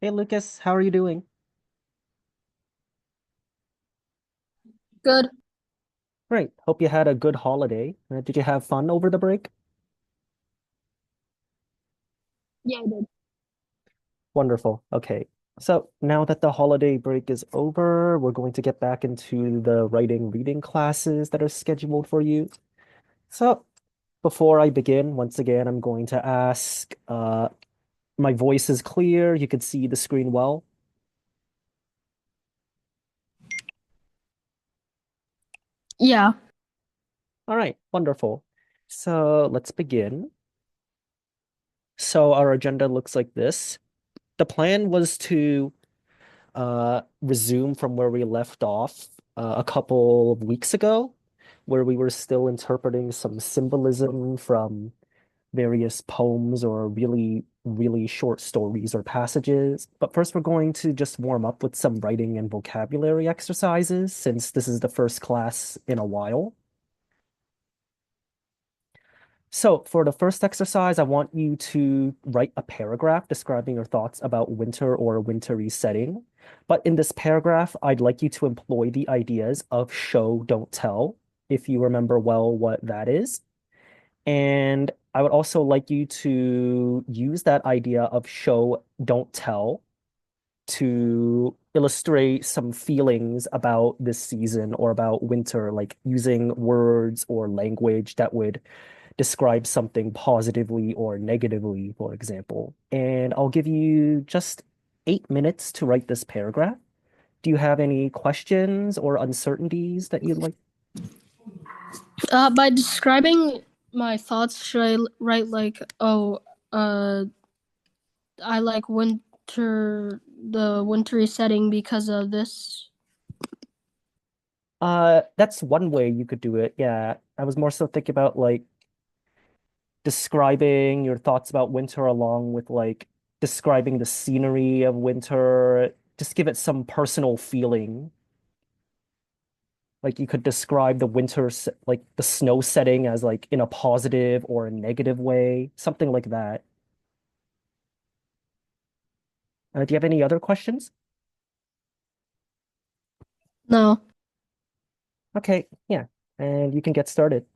Hey Lucas, how are you doing? Good. Great. Hope you had a good holiday. Did you have fun over the break? Yeah, I did. Wonderful. Okay. So now that the holiday break is over, we're going to get back into the writing reading classes that are scheduled for you. So before I begin, once again, I'm going to ask, my voice is clear. You can see the screen well. Yeah. All right. Wonderful. So let's begin. So our agenda looks like this. The plan was to resume from where we left off a couple of weeks ago, where we were still interpreting some symbolism from various poems or really, really short stories or passages. But first, we're going to just warm up with some writing and vocabulary exercises, since this is the first class in a while. So, for the first exercise, I want you to write a paragraph describing your thoughts about winter or a wintry setting. But in this paragraph, I'd like you to employ the ideas of show, don't tell, if you remember well what that is. And I would also like you to use that idea of show, don't tell to illustrate some feelings about this season or about winter, like using words or language that would describe something positively or negatively, for example. And I'll give you just 8 minutes to write this paragraph. Do you have any questions or uncertainties that you'd like? By describing my thoughts, should I write like, oh, uh, I like the wintry setting because of this? That's one way you could do it. Yeah. I was more so thinking about like describing your thoughts about winter along with like describing the scenery of winter. Just give it some personal feeling. Like you could describe the winter, like the snow setting as like in a positive or a negative way, something like that. Do you have any other questions? No. Okay, yeah, and you can get started.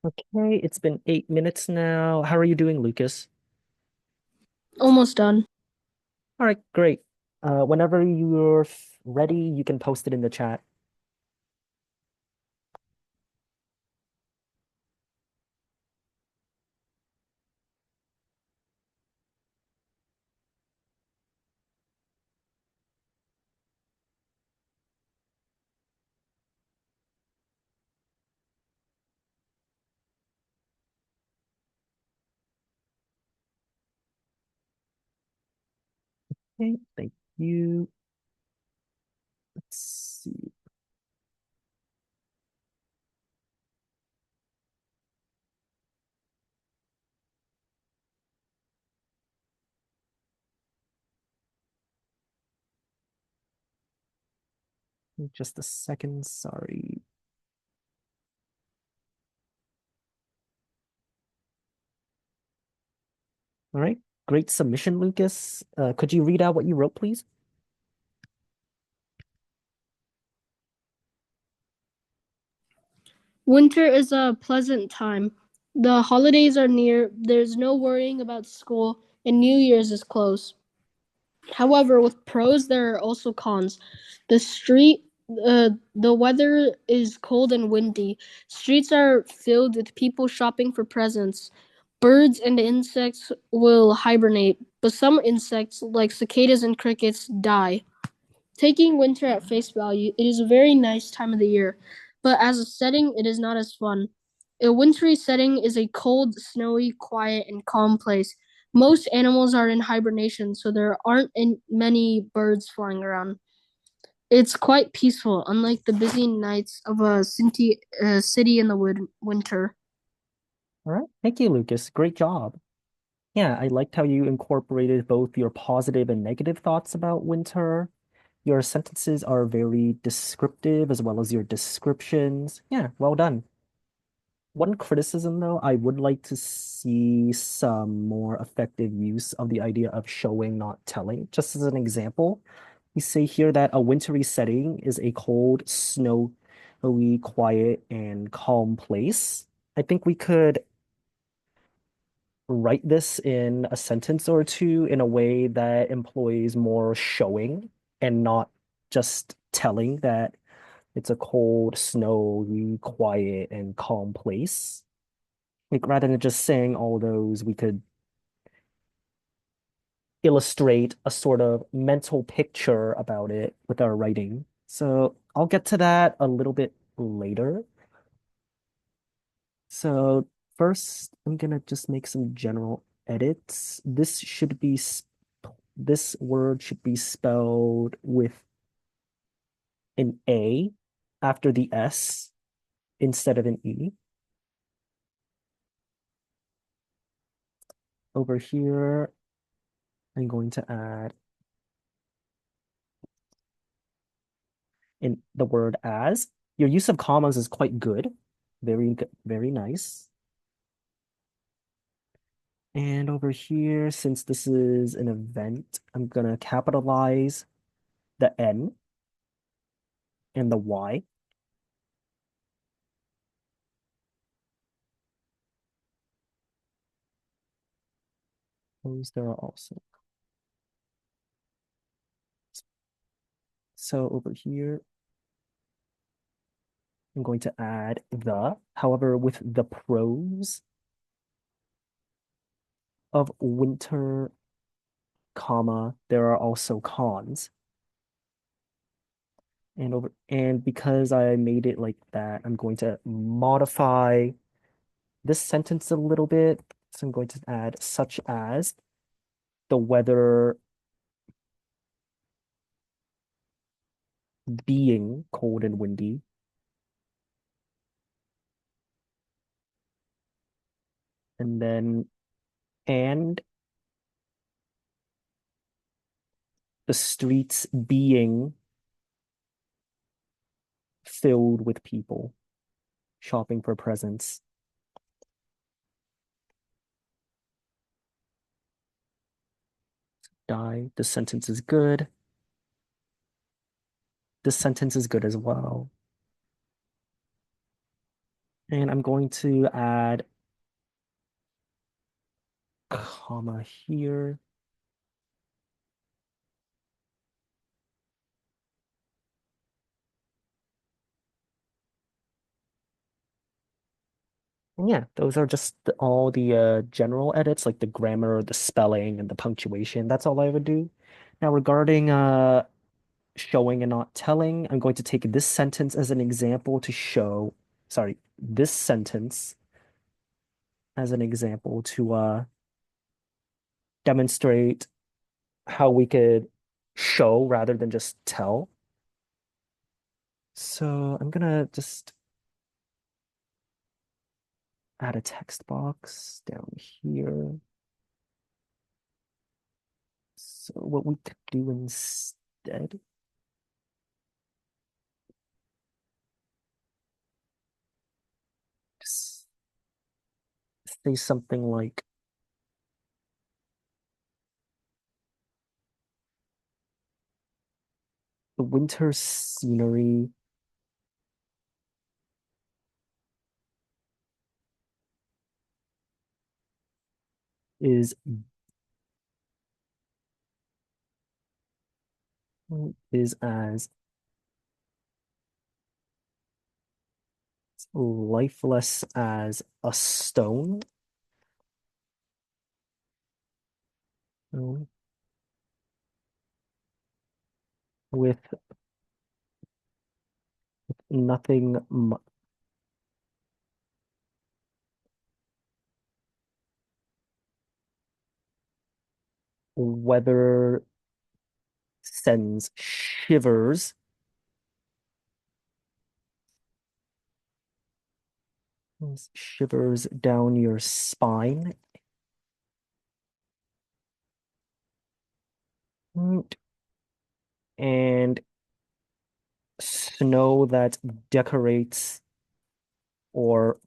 Okay, it's been 8 minutes now. How are you doing, Lucas? Almost done. All right, great. Whenever you're ready, you can post it in the chat. Okay, thank you. Let's see. Just a second, sorry. All right, great submission, Lucas. Could you read out what you wrote, please? Winter is a pleasant time. The holidays are near, there's no worrying about school, and New Year's is close. However, with pros, there are also cons. The street, the weather is cold and windy. Streets are filled with people shopping for presents. Birds and insects will hibernate, but some insects, like cicadas and crickets, die. Taking winter at face value, it is a very nice time of the year, but as a setting, it is not as fun. A wintry setting is a cold, snowy, quiet, and calm place. Most animals are in hibernation, so there aren't many birds flying around. It's quite peaceful, unlike the busy nights of a city in the winter. All right, thank you, Lucas. Great job. Yeah, I liked how you incorporated both your positive and negative thoughts about winter. Your sentences are very descriptive as well as your descriptions. Yeah, well done. One criticism, though, I would like to see some more effective use of the idea of showing, not telling. Just as an example, we say here that a wintry setting is a cold, snowy, quiet, and calm place. I think we could write this in a sentence or two in a way that employs more showing and not just telling that it's a cold, snowy, quiet, and calm place. Like rather than just saying all those, we could illustrate a sort of mental picture about it with our writing. So I'll get to that a little bit later. So first, I'm gonna just make some general edits. This word should be spelled with an A after the S instead of an E. Over here, I'm going to add in the word as. Your use of commas is quite good. Very good, very nice. And over here, since this is an event, I'm gonna capitalize the N and the Y. Those there are also. So over here, I'm going to add the. However, with the pros of winter, comma, there are also cons. And because I made it like that, I'm going to modify this sentence a little bit. So I'm going to add such as the weather being cold and windy, and then and the streets being filled with people shopping for presents. Die. This sentence is good. This sentence is good as well. And I'm going to add comma here. And yeah, those are just all the general edits, like the grammar, the spelling, and the punctuation. That's all I would do. Now, regarding showing and not telling, I'm going to take this sentence as an example to show, sorry, this sentence as an example to demonstrate how we could show rather than just tell. So I'm gonna just add a text box down here. So what we could do instead is say something like the winter scenery is is as lifeless as a stone. um, with nothing weather sends shivers down your spine. Mm, and snow that decorates or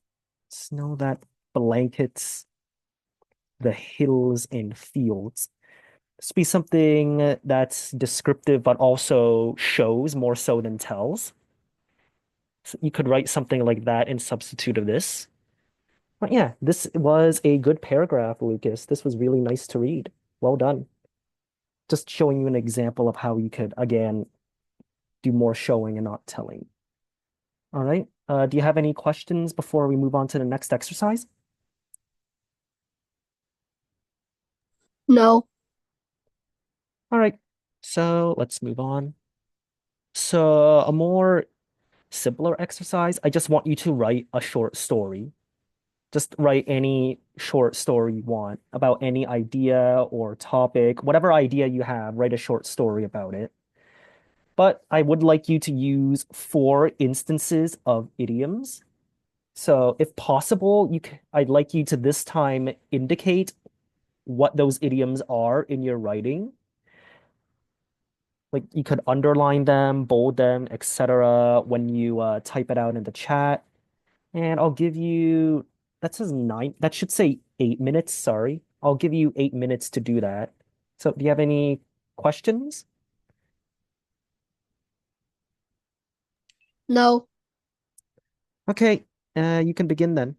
snow that blankets the hills and fields. This be something that's descriptive but also shows more so than tells. So you could write something like that in substitute of this. But yeah, this was a good paragraph, Lucas. This was really nice to read. Well done. Just showing you an example of how you could, again, do more showing and not telling. All right. Do you have any questions before we move on to the next exercise? No. All right. So let's move on. So a more simpler exercise, I just want you to write a short story. Just write any short story you want about any idea or topic, whatever idea you have, write a short story about it. But I would like you to use 4 instances of idioms. So if possible, I'd like you to this time indicate what those idioms are in your writing. Like you could underline them, bold them, etc. when you type it out in the chat. And I'll give you, that says 9, that should say 8 minutes, sorry. I'll give you 8 minutes to do that. So do you have any questions? No. Okay, you can begin then.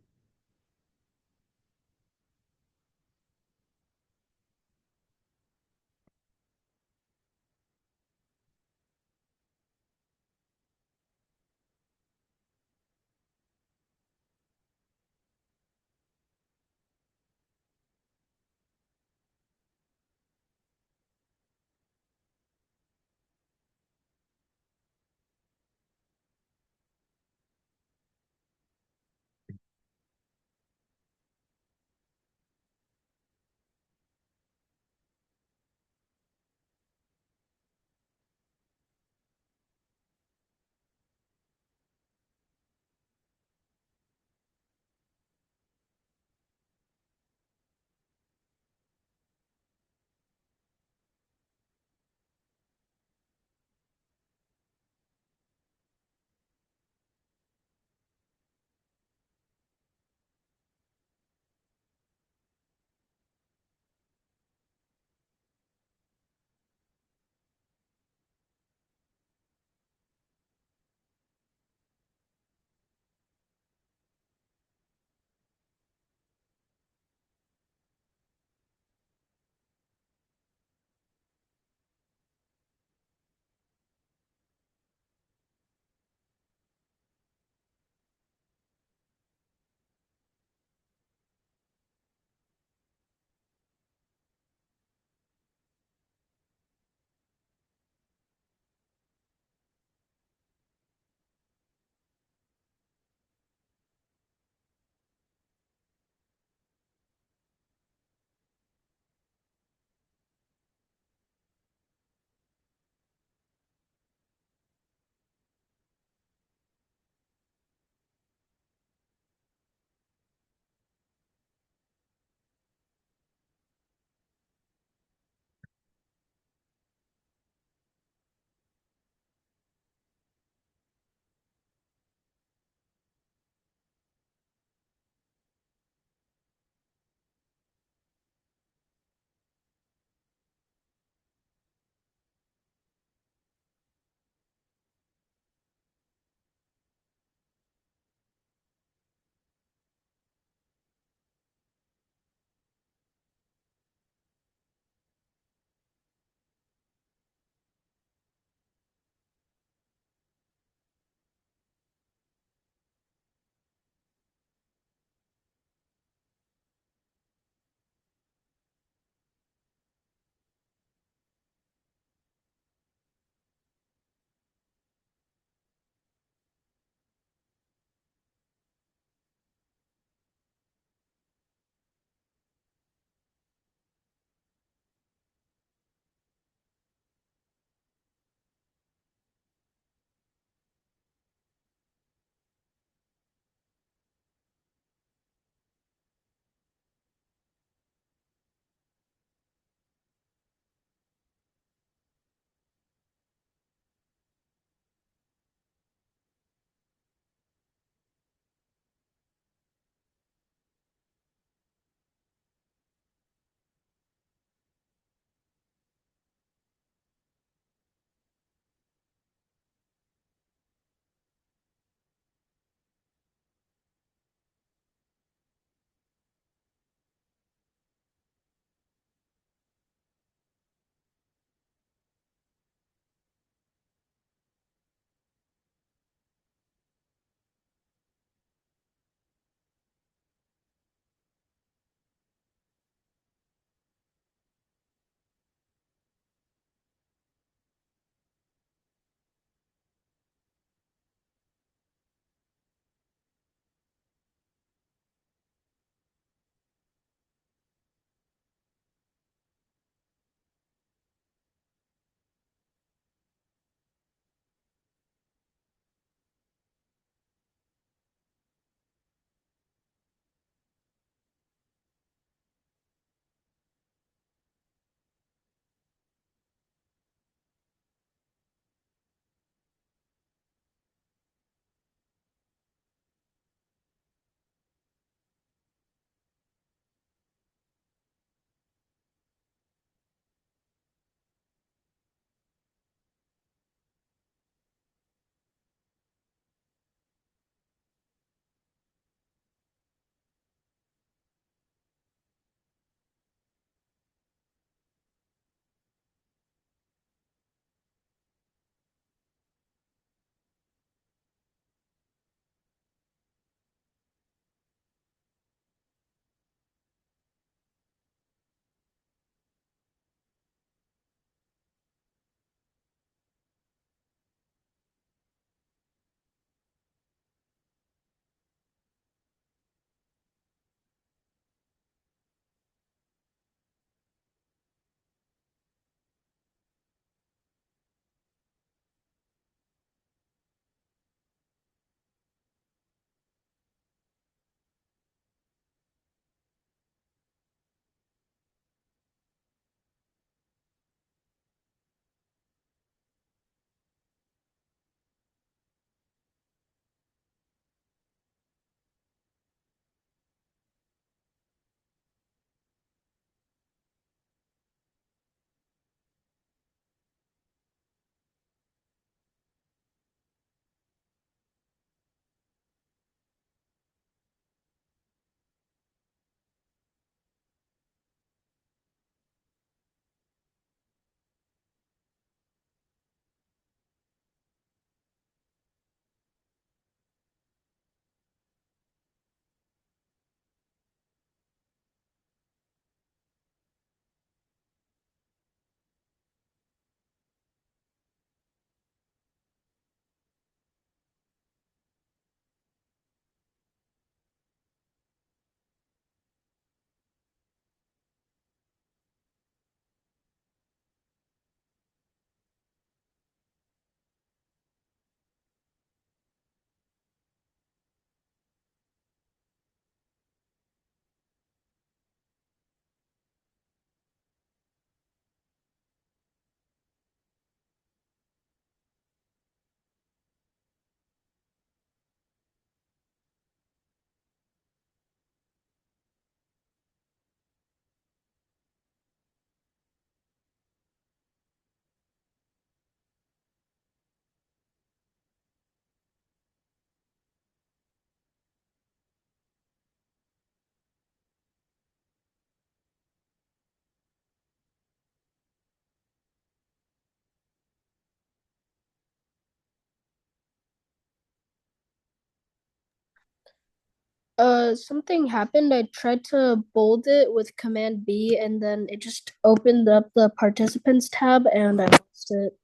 Something happened. I tried to bold it with Command B, and then it just opened up the participants tab, and I lost it.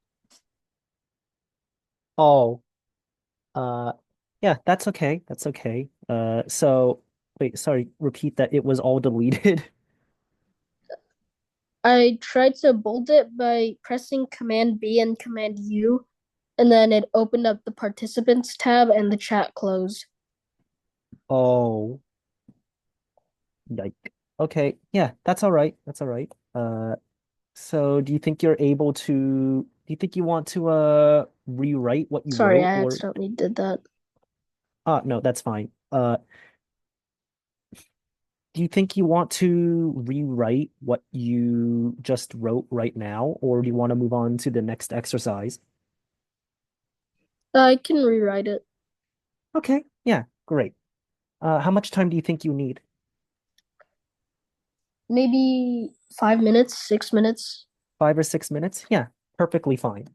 Oh, uh, yeah, that's okay. That's okay. So wait, sorry, repeat that it was all deleted. I tried to bold it by pressing Command B and Command U, and then it opened up the participants tab, and the chat closed. Oh, yike. Okay, yeah, that's all right. That's all right. So do you think you're able to, do you think you want to rewrite what you Sorry, wrote I or accidentally did that. no, that's fine. Do you think you want to rewrite what you just wrote right now, or do you want to move on to the next exercise? I can rewrite it. Okay, yeah, great. How much time do you think you need? Maybe 5 minutes, 6 minutes. 5 or 6 minutes? Yeah, perfectly fine.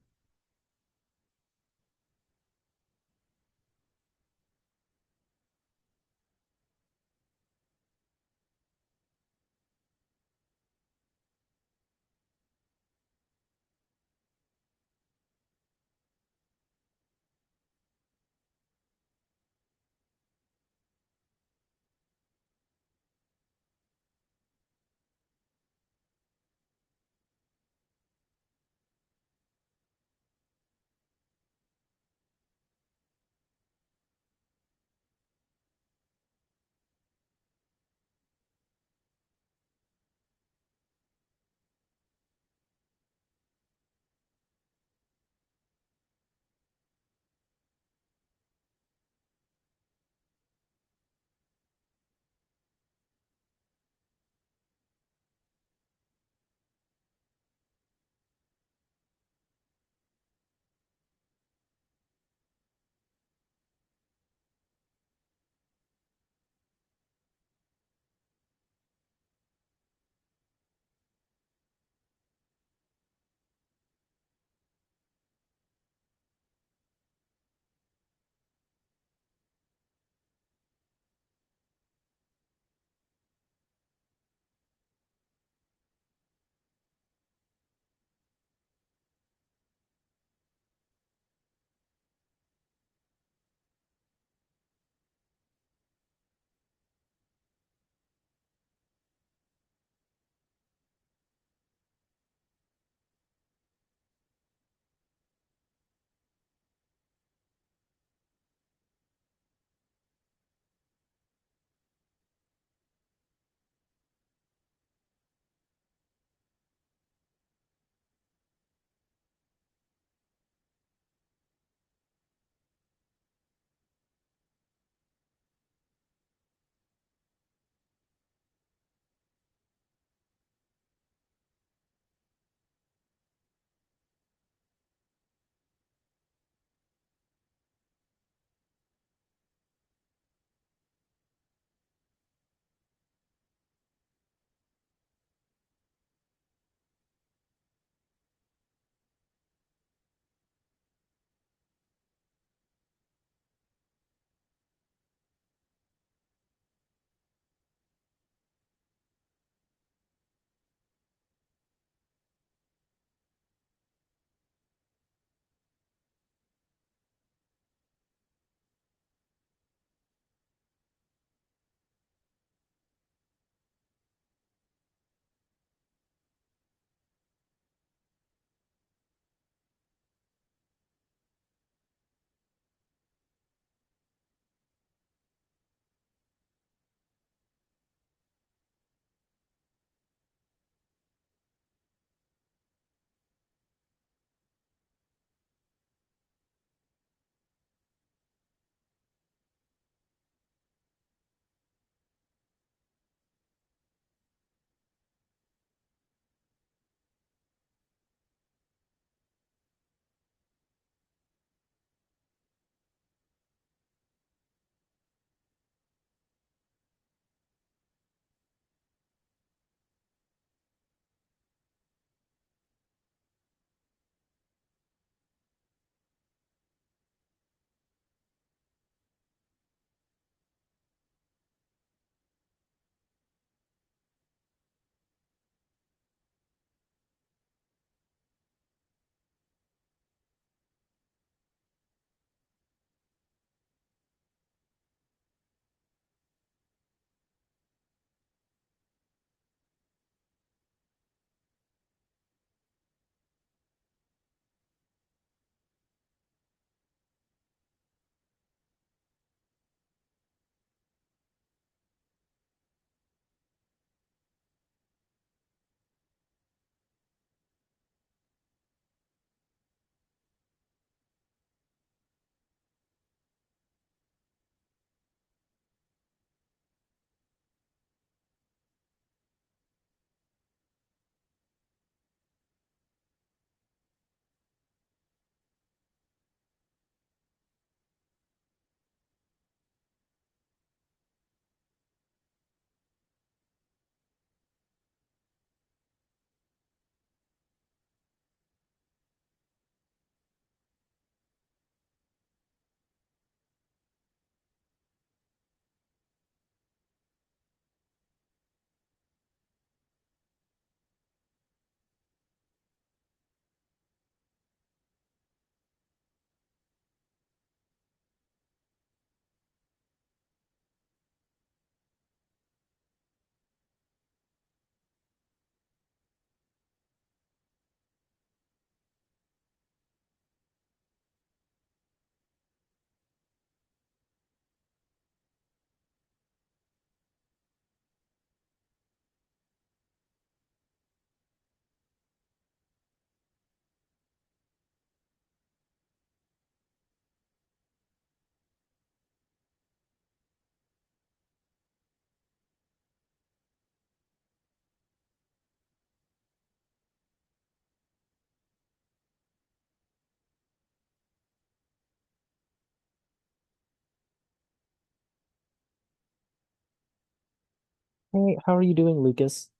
Hey, how are you doing, Lucas?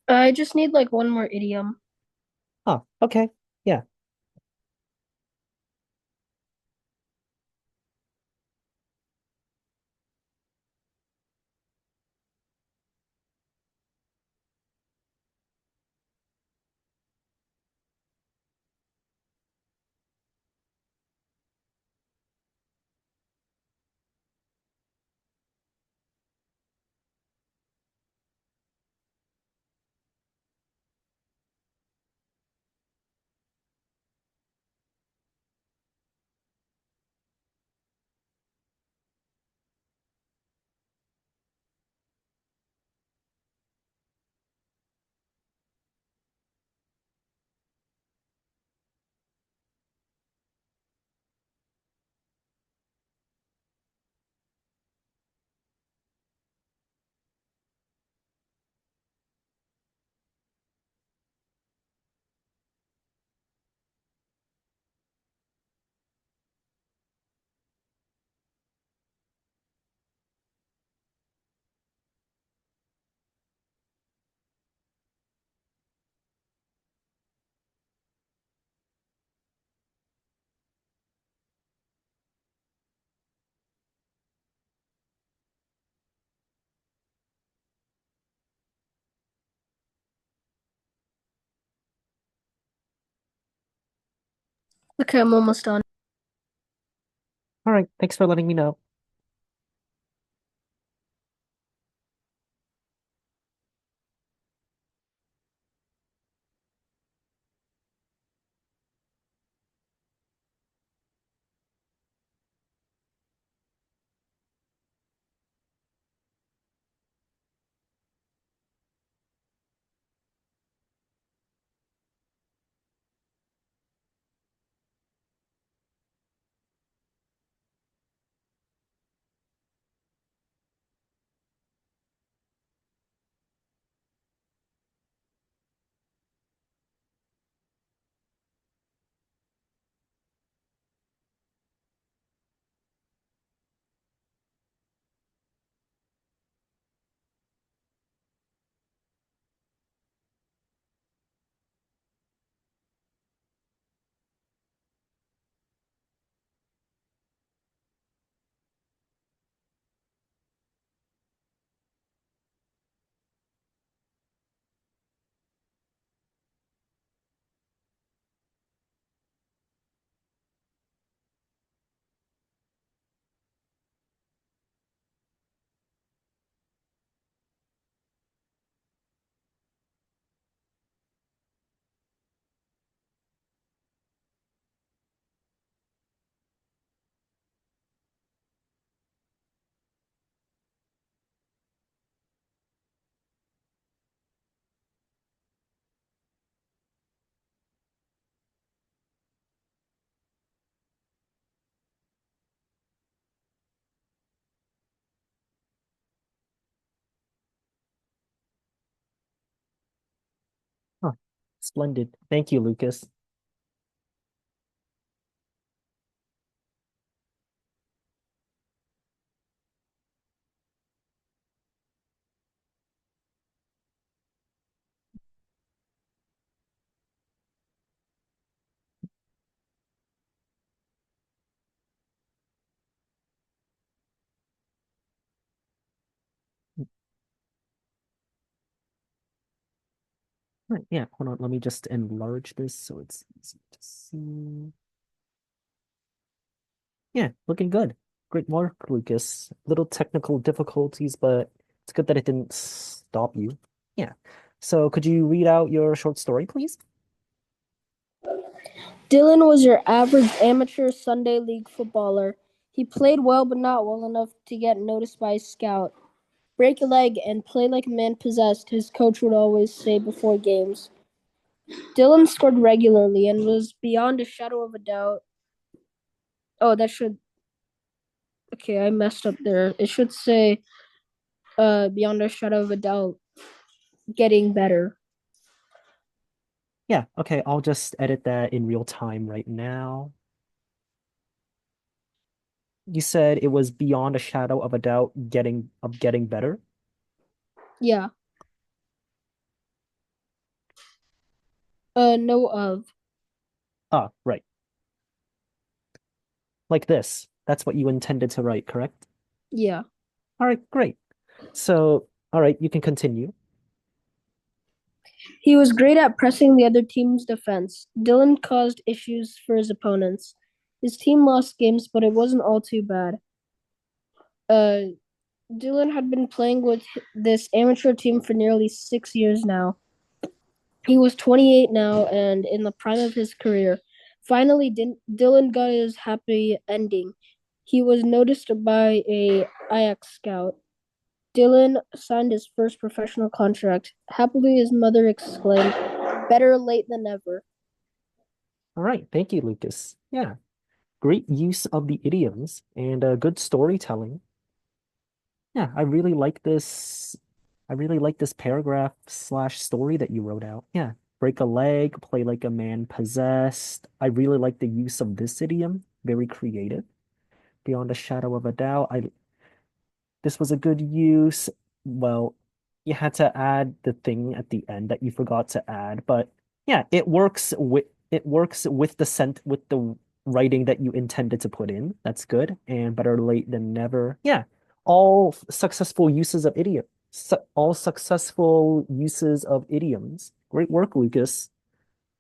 I just need like one more idiom. Oh, okay. Yeah. Okay, I'm almost done. All right. Thanks for letting me know. Huh. Splendid. Thank you, Lucas. Right, yeah, hold on. Let me just enlarge this so it's easy to see. Yeah, looking good. Great work, Lucas. Little technical difficulties, but it's good that it didn't stop you. Yeah. So could you read out your short story, please? Dylan was your average amateur Sunday league footballer. He played well, but not well enough to get noticed by a scout. Break a leg and play like a man possessed, his coach would always say before games. Dylan scored regularly and was beyond a shadow of a doubt. Oh, that should. Okay, I messed up there. It should say, beyond a shadow of a doubt, getting better. Yeah, okay, I'll just edit that in real time right now. You said it was beyond a shadow of a doubt getting better. Yeah. Know of. Ah, right. Like this. That's what you intended to write, correct? Yeah. All right, great. So, all right, you can continue. He was great at pressing the other team's defense. Dylan caused issues for his opponents. His team lost games, but it wasn't all too bad. Uh, Dylan had been playing with this amateur team for nearly 6 years now. He was 28 now and in the prime of his career. Finally, Dylan got his happy ending. He was noticed by a Ajax scout. Dylan signed his first professional contract. Happily, his mother exclaimed, "Better late than never." All right, thank you, Lucas. Yeah, great use of the idioms and good storytelling. Yeah, I really like this. I really like this paragraph slash story that you wrote out. Yeah, break a leg, play like a man possessed. I really like the use of this idiom. Very creative. Beyond a shadow of a doubt. This was a good use. Well, you had to add the thing at the end that you forgot to add, but yeah, it works with the writing that you intended to put in. That's good. And better late than never. Yeah. Successful uses of idiom. All successful uses of idioms. Great work, Lucas.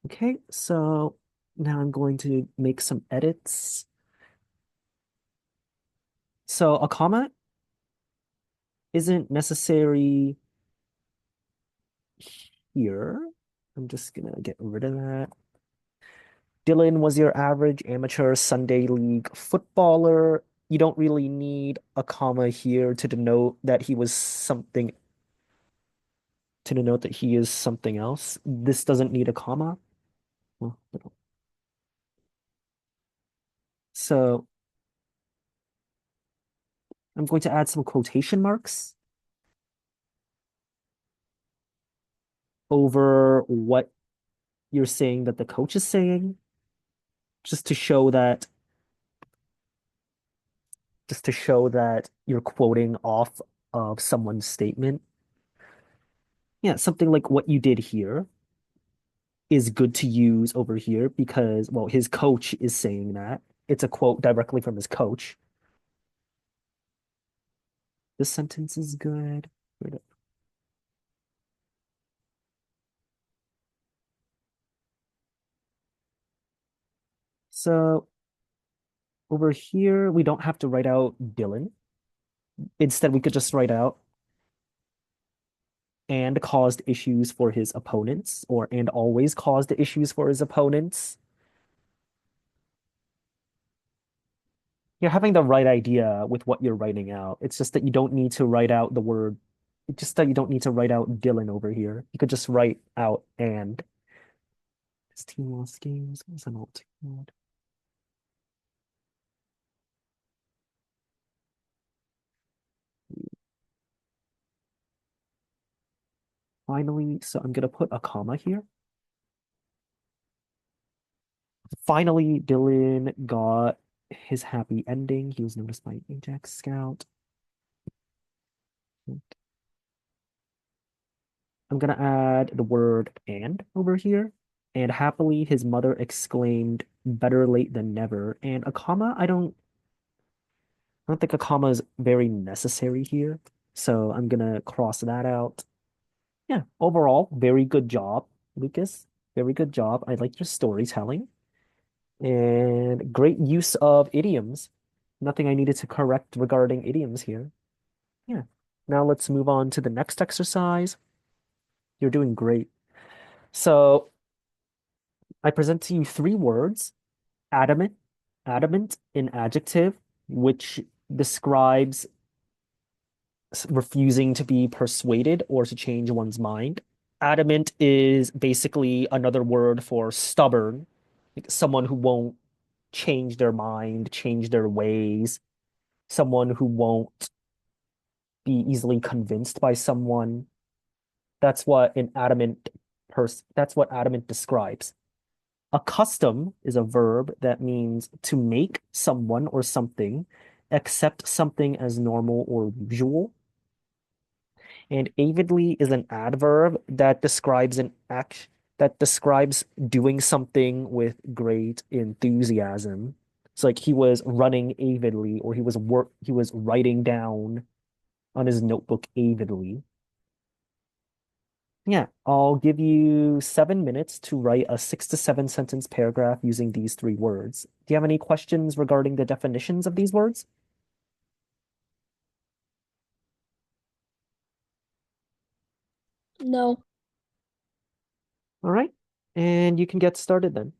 Okay, so now I'm going to make some edits. So a comma isn't necessary here. I'm just gonna get rid of that. Dylan was your average amateur Sunday league footballer. You don't really need a comma here to denote that he is something else. This doesn't need a comma. Well, so I'm going to add some quotation marks over what you're saying that the coach is saying, just to show that you're quoting off of someone's statement. Yeah, something like what you did here is good to use over here because, well, his coach is saying that. It's a quote directly from his coach. This sentence is good. So over here, we don't have to write out Dylan. Instead, we could just write out and caused issues for his opponents or and always caused issues for his opponents. You're having the right idea with what you're writing out. It's just that you don't need to write out the word. It's just that you don't need to write out Dylan over here. You could just write out and. His team lost games. What was an alt code? Finally, so I'm gonna put a comma here. Finally, Dylan got his happy ending. He was noticed by Ajax Scout. I'm gonna add the word and over here. And happily, his mother exclaimed, "Better late than never." And a comma, I don't think a comma is very necessary here. So I'm gonna cross that out. Yeah, overall, very good job, Lucas. Very good job. I like your storytelling and great use of idioms. Nothing I needed to correct regarding idioms here. Yeah. Now let's move on to the next exercise. You're doing great. So I present to you three words, adamant, adamant in adjective, which describes refusing to be persuaded or to change one's mind. Adamant is basically another word for stubborn, like someone who won't change their mind, change their ways, someone who won't be easily convinced by someone. That's what adamant describes. A custom is a verb that means to make someone or something accept something as normal or usual. And avidly is an adverb that describes an act that describes doing something with great enthusiasm. It's like he was running avidly, or he was writing down on his notebook avidly. Yeah, I'll give you 7 minutes to write a 6 to 7 sentence paragraph using these three words. Do you have any questions regarding the definitions of these words? No. All right, and you can get started then.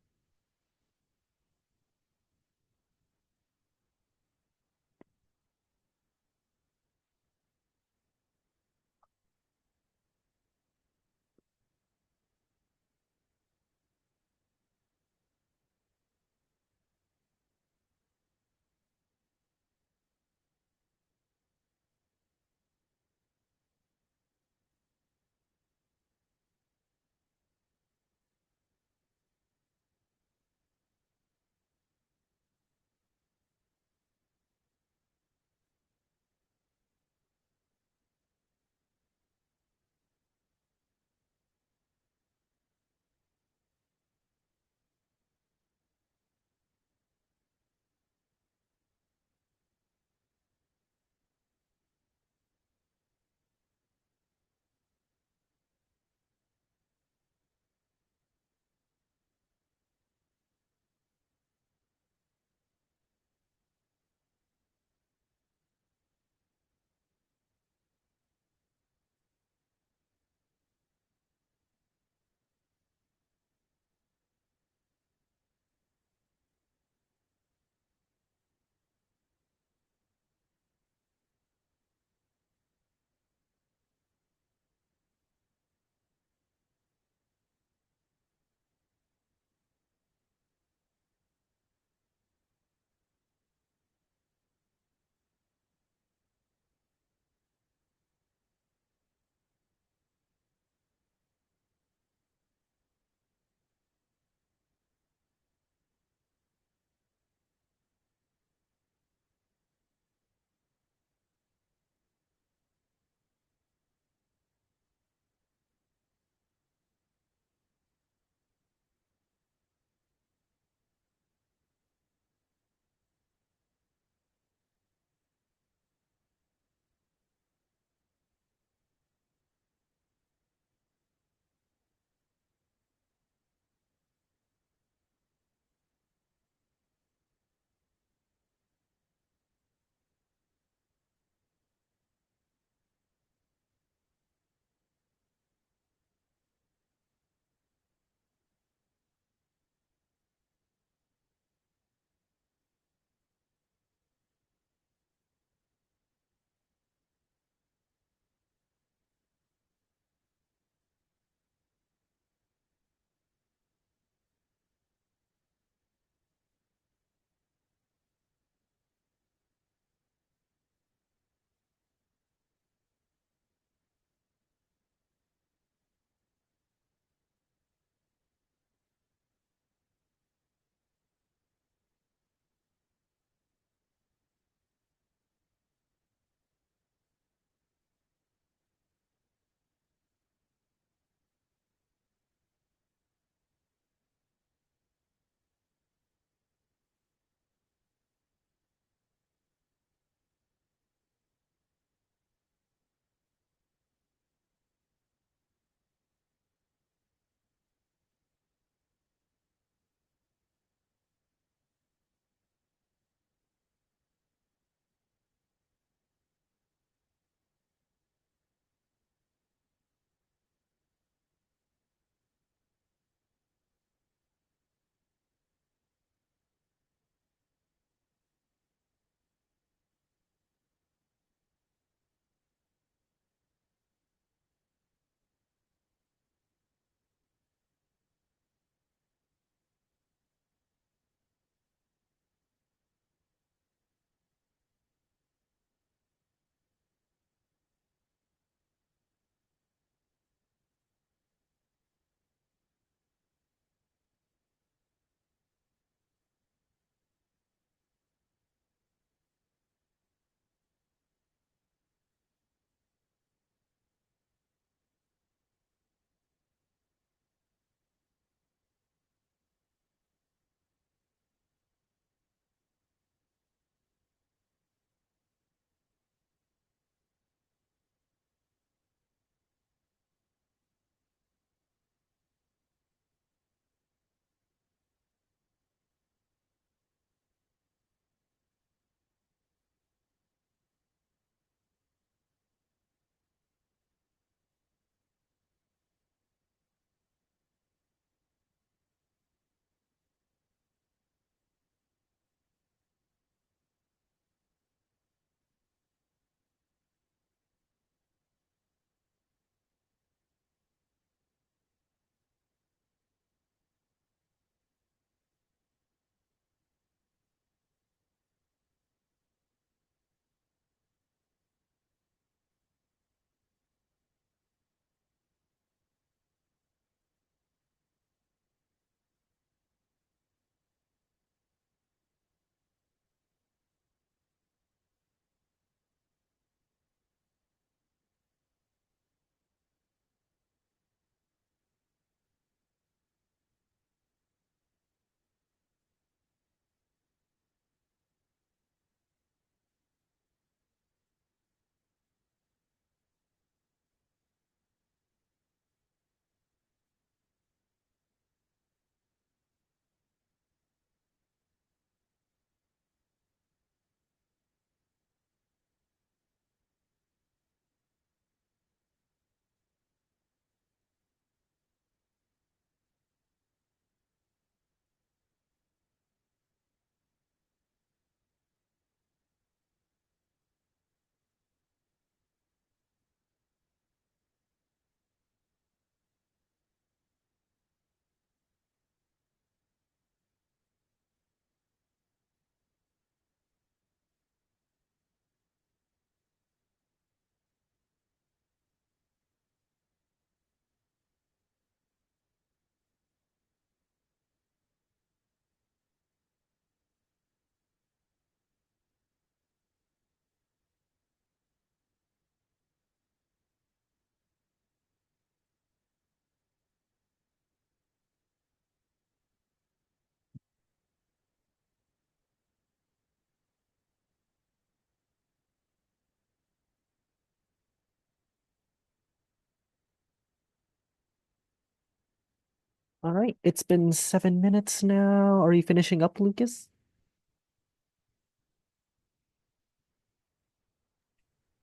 All right, it's been 7 minutes now. Are you finishing up, Lucas?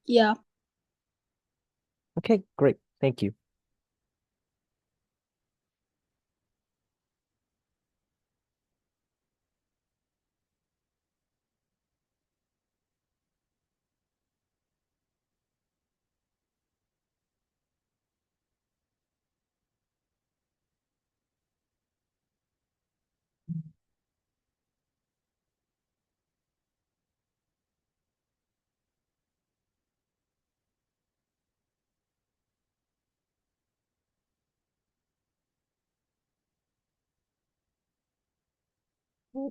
Yeah. Okay, great. Thank you.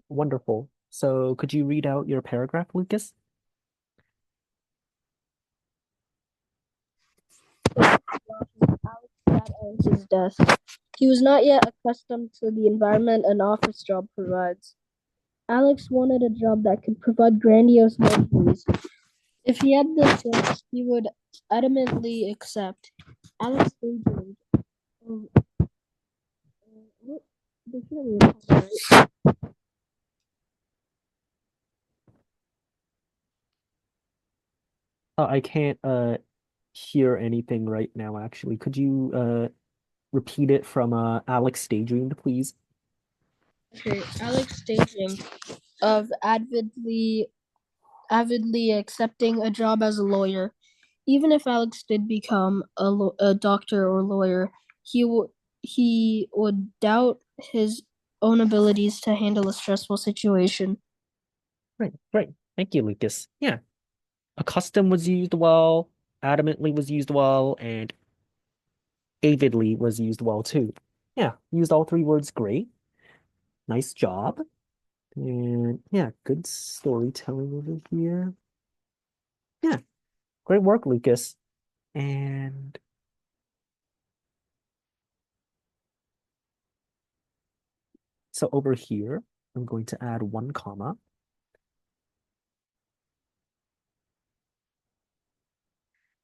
Wonderful. So could you read out your paragraph, Lucas? Alex sat at his desk. He was not yet accustomed to the environment an office job provides. Alex wanted a job that could provide grandiose luxuries. If he had the chance, he would adamantly accept. Alex daydreamed of what? There shouldn't be a comma, right? I can't hear anything right now, actually. Could you repeat it from Alex Daydreamed, please? Okay, Alex daydreamed of avidly accepting a job as a lawyer. Even if Alex did become a doctor or lawyer, he would doubt his own abilities to handle a stressful situation. Right, great. Thank you, Lucas. Yeah. Accustomed was used well, adamantly was used well, and avidly was used well too. Yeah, used all three words great. Nice job. And yeah, good storytelling over here. Yeah, great work, Lucas. And so over here, I'm going to add one comma.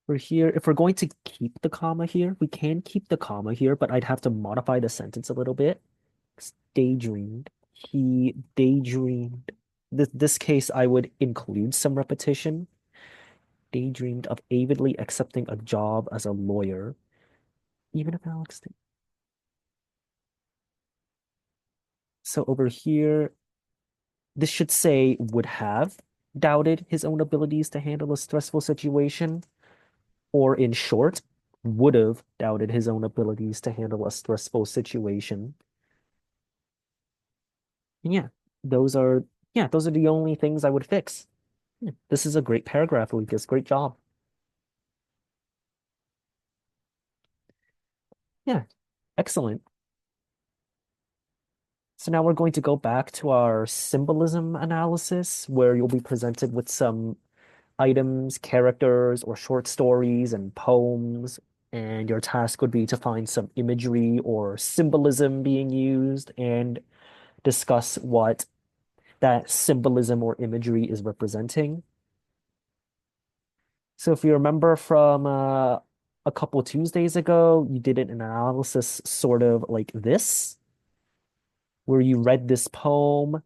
For here, if we're going to keep the comma here, we can keep the comma here, but I'd have to modify the sentence a little bit. Daydreamed. He daydreamed. This case, I would include some repetition. Daydreamed of avidly accepting a job as a lawyer, even if Alex did. So over here, this should say would have doubted his own abilities to handle a stressful situation, or in short, would have doubted his own abilities to handle a stressful situation. And those are the only things I would fix. Yeah, this is a great paragraph, Lucas. Great job. Yeah, excellent. So now we're going to go back to our symbolism analysis, where you'll be presented with some items, characters, or short stories and poems. And your task would be to find some imagery or symbolism being used and discuss what that symbolism or imagery is representing. So if you remember from a couple Tuesdays ago, you did an analysis sort of like this, where you read this poem,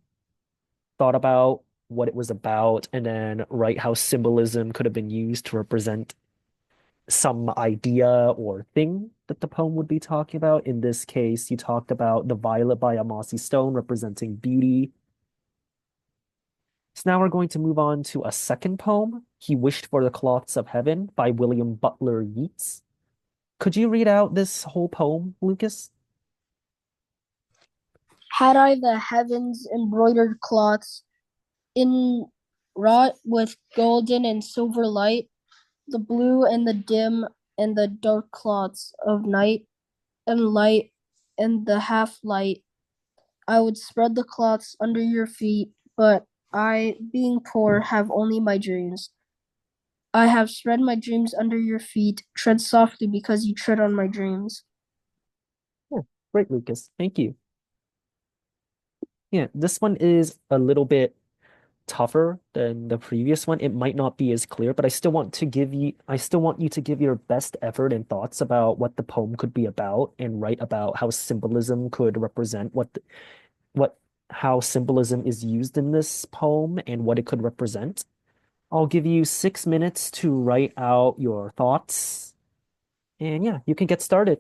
thought about what it was about, and then write how symbolism could have been used to represent some idea or thing that the poem would be talking about. In this case, you talked about the violet by a mossy stone representing beauty. So now we're going to move on to a second poem, He Wished for the Cloths of Heaven by William Butler Yeats. Could you read out this whole poem, Lucas? Had I the heavens embroidered cloths in wrought with golden and silver light, the blue and the dim and the dark cloths of night and light and the half light, I would spread the cloths under your feet, but I, being poor, have only my dreams. I have spread my dreams under your feet. Tread softly because you tread on my dreams. Yeah, great, Lucas. Thank you. Yeah, this one is a little bit tougher than the previous one, it might not be as clear, but I still want you to give your best effort and thoughts about what the poem could be about and write about how symbolism could represent what how symbolism is used in this poem and what it could represent. I'll give you 6 minutes to write out your thoughts, and yeah, you can get started.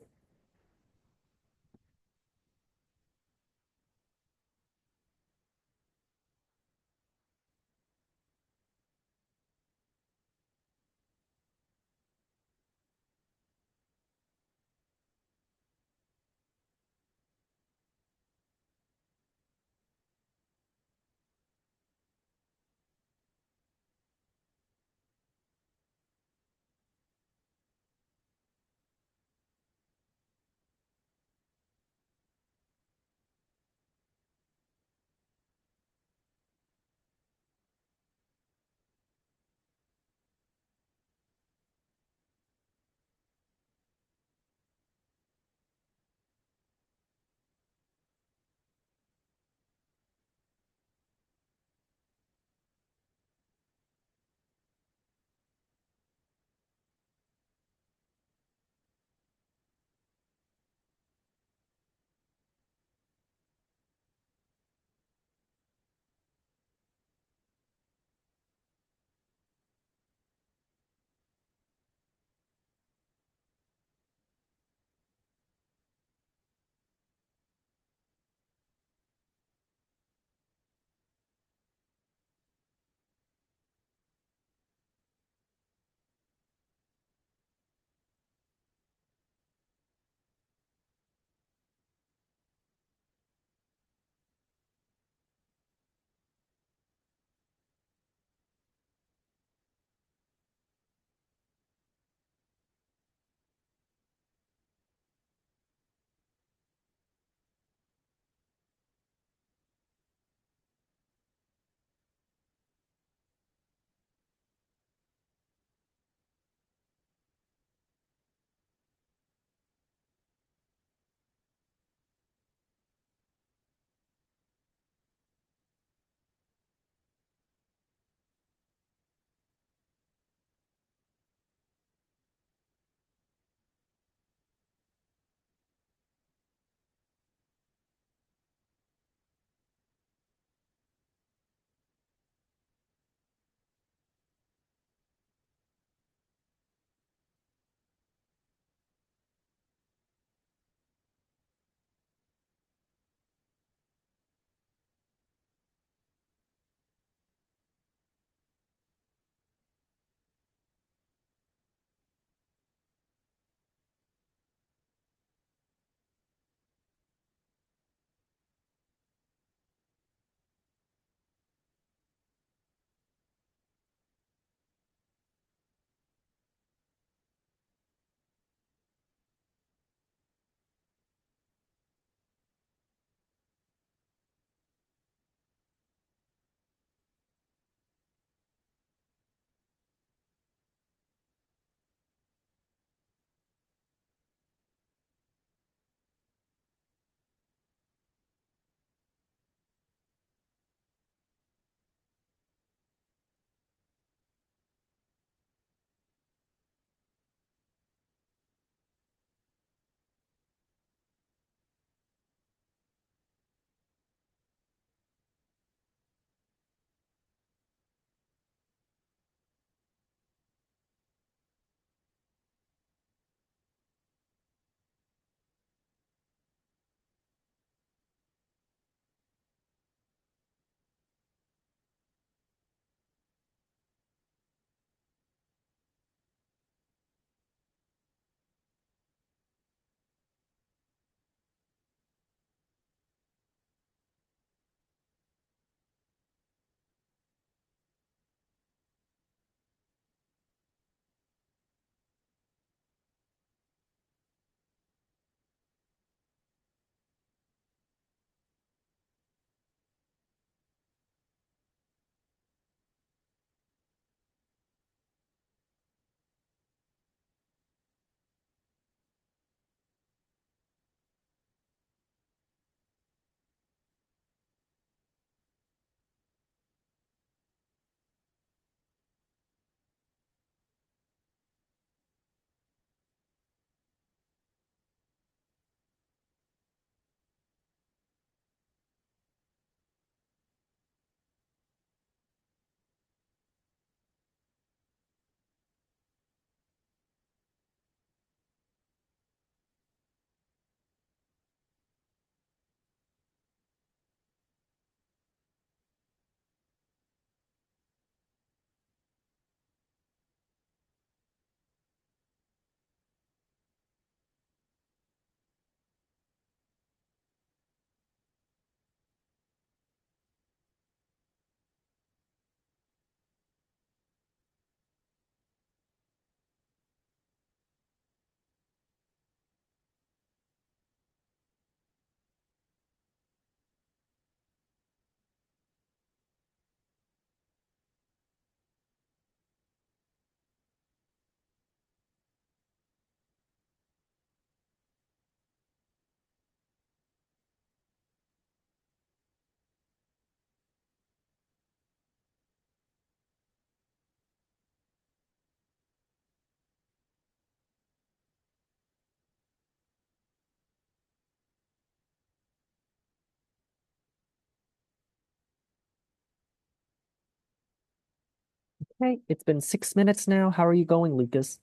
Okay, it's been 6 minutes now. How are you going, Lucas?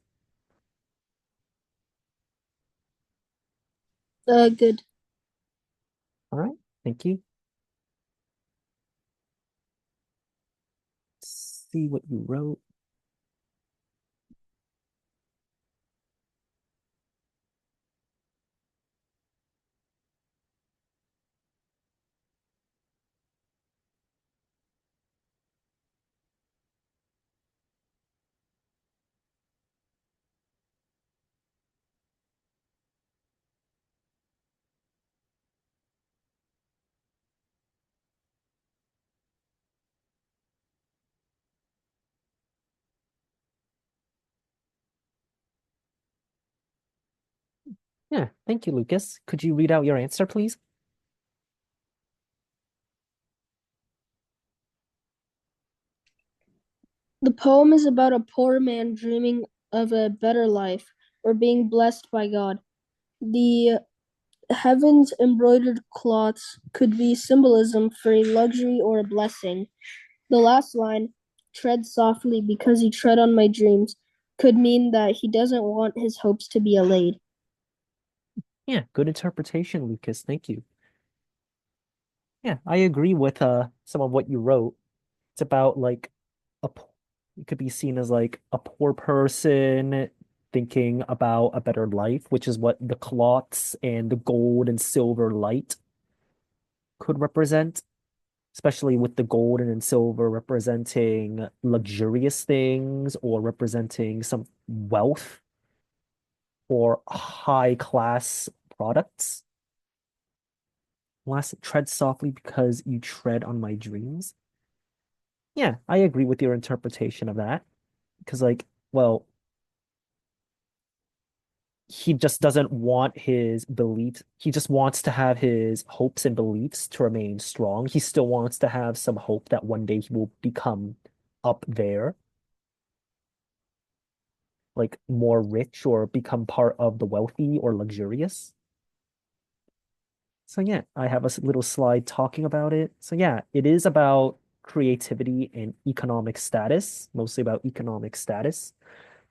Good. All right, thank you. Let's see what you wrote. Yeah, thank you, Lucas. Could you read out your answer, please? The poem is about a poor man dreaming of a better life or being blessed by God. The heaven's embroidered cloths could be symbolism for a luxury or a blessing. The last line, tread softly because you tread on my dreams, could mean that he doesn't want his hopes to be allayed. Yeah, good interpretation, Lucas. Thank you. Yeah, I agree with some of what you wrote. It's about like a p- it could be seen as like a poor person thinking about a better life, which is what the cloths and the gold and silver light could represent, especially with the gold and silver representing luxurious things or representing some wealth or high class products. Last, tread softly because you tread on my dreams. Yeah, I agree with your interpretation of that. Because, like, well, he just doesn't want his beliefs. He just wants to have his hopes and beliefs to remain strong. He still wants to have some hope that one day he will become up there, like more rich or become part of the wealthy or luxurious. So yeah, I have a little slide talking about it. So yeah, it is about creativity and economic status, mostly about economic status.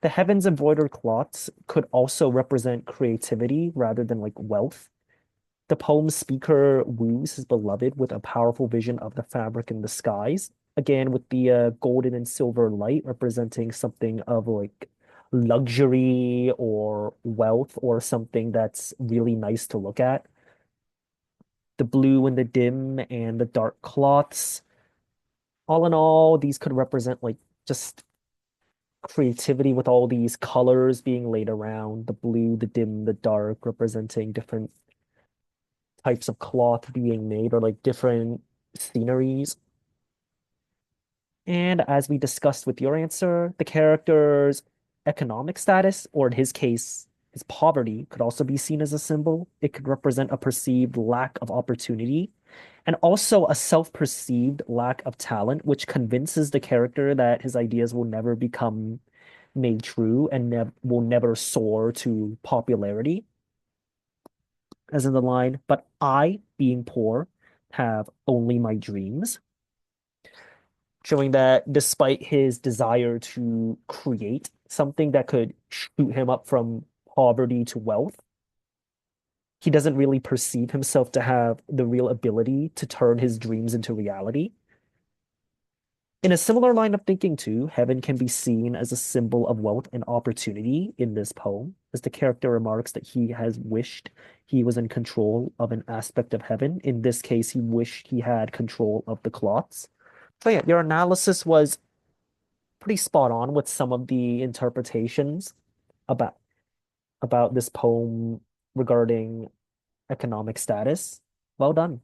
The heavens embroidered cloths could also represent creativity rather than like wealth. The poem's speaker woos his beloved with a powerful vision of the fabric in the skies. Again, with the golden and silver light representing something of like luxury or wealth or something that's really nice to look at. The blue and the dim and the dark cloths. All in all, these could represent like just creativity with all these colors being laid around, the blue, the dim, the dark, representing different types of cloth being made or like different sceneries. And as we discussed with your answer, the character's economic status, or in his case, his poverty, could also be seen as a symbol. It could represent a perceived lack of opportunity and also a self-perceived lack of talent, which convinces the character that his ideas will never become made true and will never soar to popularity. As in the line, but I, being poor, have only my dreams, showing that despite his desire to create something that could shoot him up from poverty to wealth, he doesn't really perceive himself to have the real ability to turn his dreams into reality. In a similar line of thinking, too, heaven can be seen as a symbol of wealth and opportunity in this poem, as the character remarks that he has wished he was in control of an aspect of heaven. In this case, he wished he had control of the cloths. So yeah, your analysis was pretty spot on with some of the interpretations about this poem regarding economic status. Well done.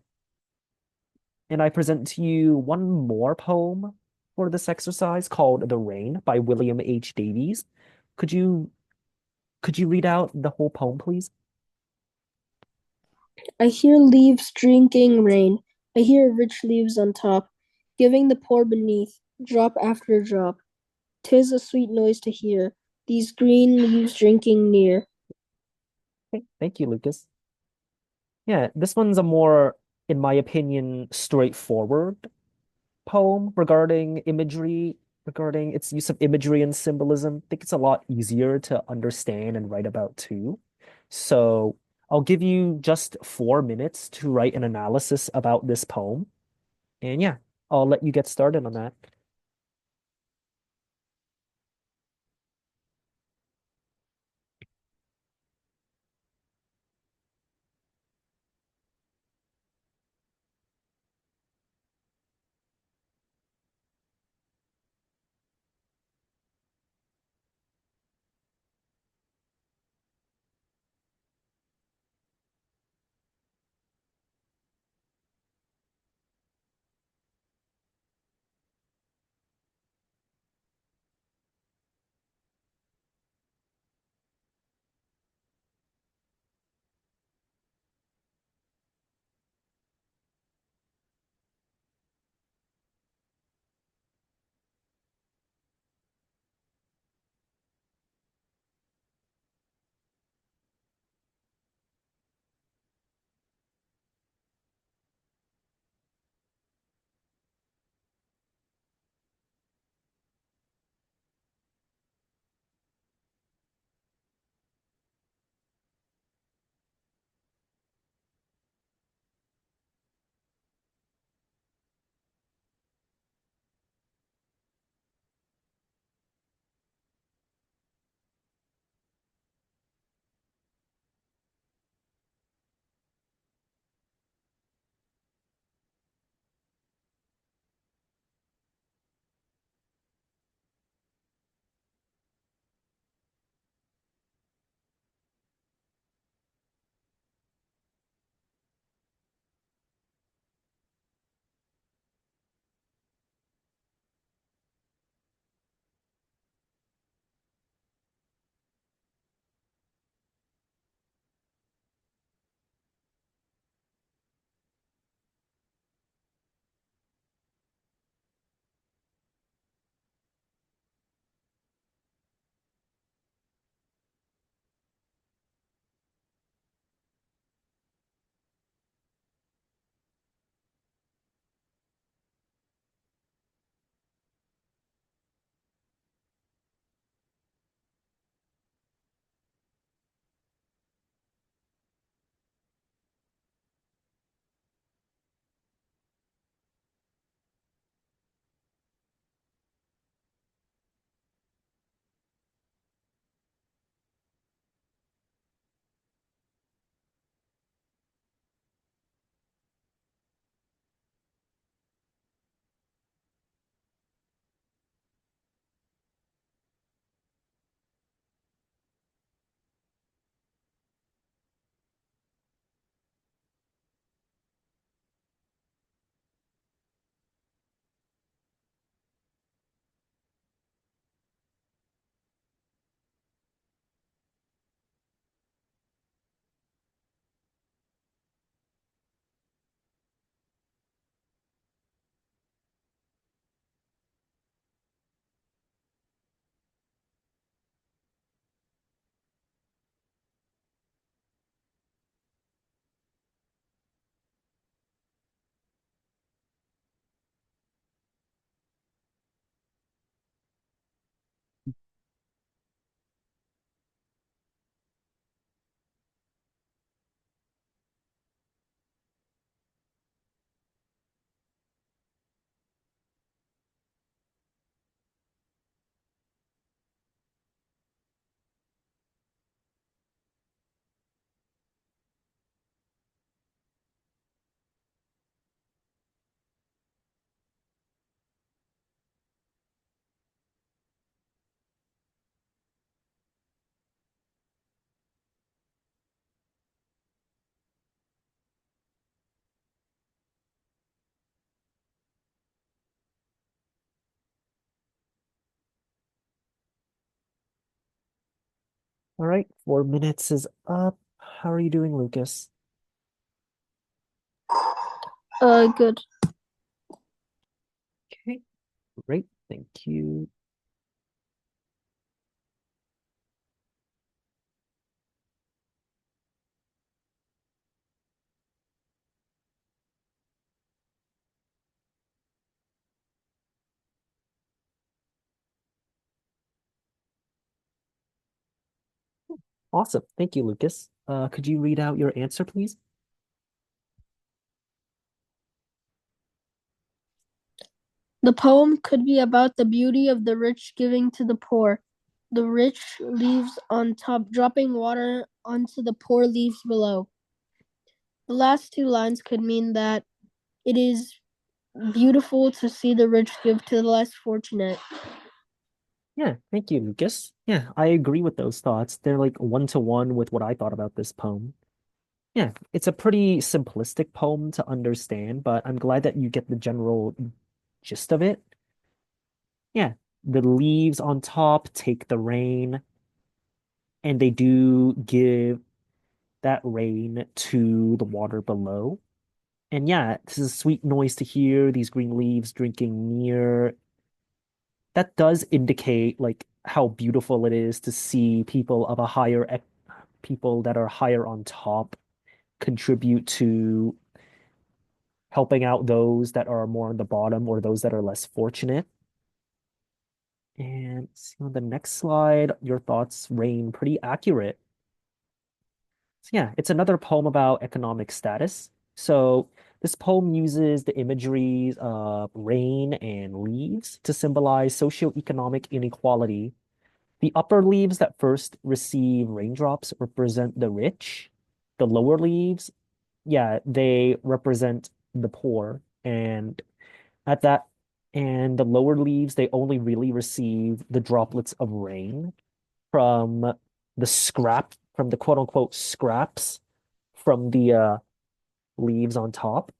And I present to you one more poem for this exercise called The Rain by William H. Davies. Could you read out the whole poem, please? I hear leaves drinking rain. I hear rich leaves on top, giving the poor beneath, drop after drop. 'Tis a sweet noise to hear, these green leaves drinking near. Okay, thank you, Lucas. Yeah, this one's a more, in my opinion, straightforward poem regarding imagery. regarding its use of imagery and symbolism. I think it's a lot easier to understand and write about too. So I'll give you just 4 minutes to write an analysis about this poem. And yeah, I'll let you get started on that. All right, 4 minutes is up. How are you doing, Lucas? Good. Okay, great. Thank you. Awesome. Thank you, Lucas. Could you read out your answer, please? The poem could be about the beauty of the rich giving to the poor. The rich leaves on top, dropping water onto the poor leaves below. The last two lines could mean that it is beautiful to see the rich give to the less fortunate. Yeah, thank you, Lucas. Yeah, I agree with those thoughts. They're like one to one with what I thought about this poem. Yeah, it's a pretty simplistic poem to understand, but I'm glad that you get the general gist of it. Yeah, the leaves on top take the rain, and they do give that rain to the water below. And yeah, this is a sweet noise to hear, these green leaves drinking near. That does indicate like how beautiful it is to see people that are higher on top contribute to helping out those that are more on the bottom or those that are less fortunate. And see on the next slide, your thoughts reign pretty accurate. So yeah, it's another poem about economic status. So this poem uses the imageries of rain and leaves to symbolize socioeconomic inequality. The upper leaves that first receive raindrops represent the rich. The lower leaves, yeah, they represent the poor. At that, and the lower leaves, they only really receive the droplets of rain from from the quote unquote scraps from the leaves on top.